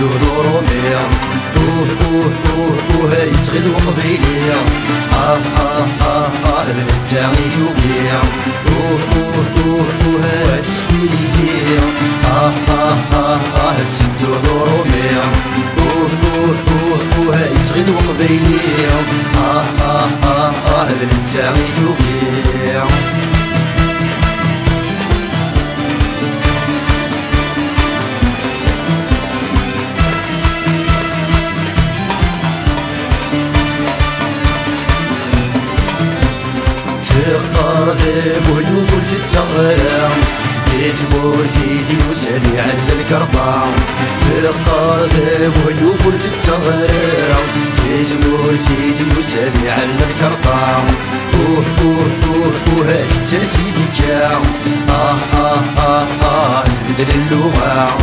تبدو ظرومي يتغدو قبيلي البنت تاعي جوبي تسبيليزي تبدو ظرومي يتغدو قبيلي البنت تاعي جوبي تقطر ذيب وهدوء في التغرام يثبور فيدي وسالي عند الكرطة تقطر ذيب وهدوء في التغرام يثبور فيدي وسالي عند الكرطة هاك تنسيدي كام تبدل اللغة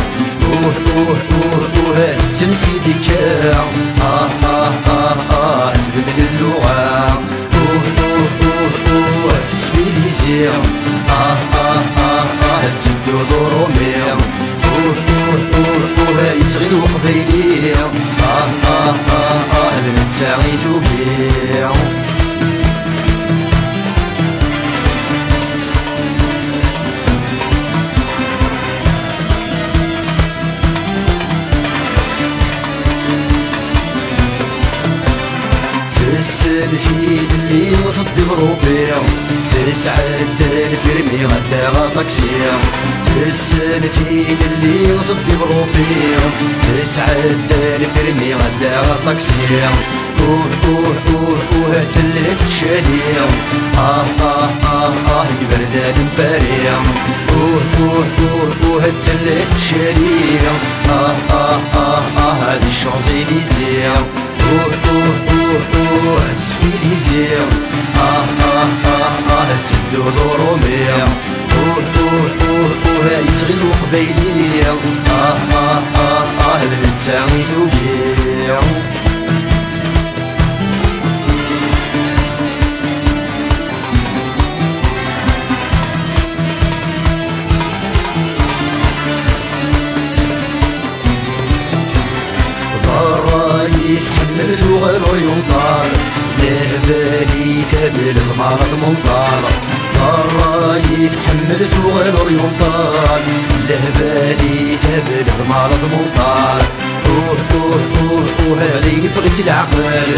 هاك تنسيدي كام تبدل اللغة تسبيليزي تبدو ظرومي يتغدو قبيلي البنت تاعي جوبي السلفيد اللي وفضي بروبي تسعد البرمي غدا غطاكسي السلفيد اللي وفضي بروبي تسعد البرمي غدا غطاكسي تلف تشالي بردان مباري تلف تشالي هادي الشانزيليزي تسبيليزي تبدو ظرومي يتغدو قبيلي البنت تاعي جوبي يتحمل وغير ينطال لهبالي تهبل ضمارة منطال مرة يتحمل وغير ينطال لهبالي تهبل ضمارة منطال هذي فقت العقل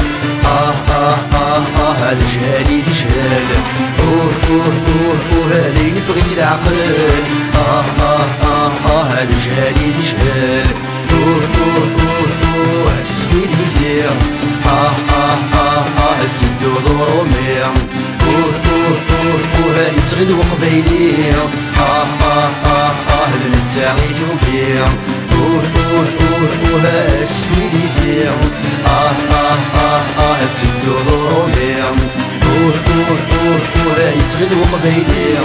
هذا جهالي تجهل هذي فقت العقل هذا جهالي تجهل تسبيليزي تبدو ظرومي يتغدو قبيلي البنت تاعي جوبي تسبيليزي تبدو ظرومي يتغدو قبيلي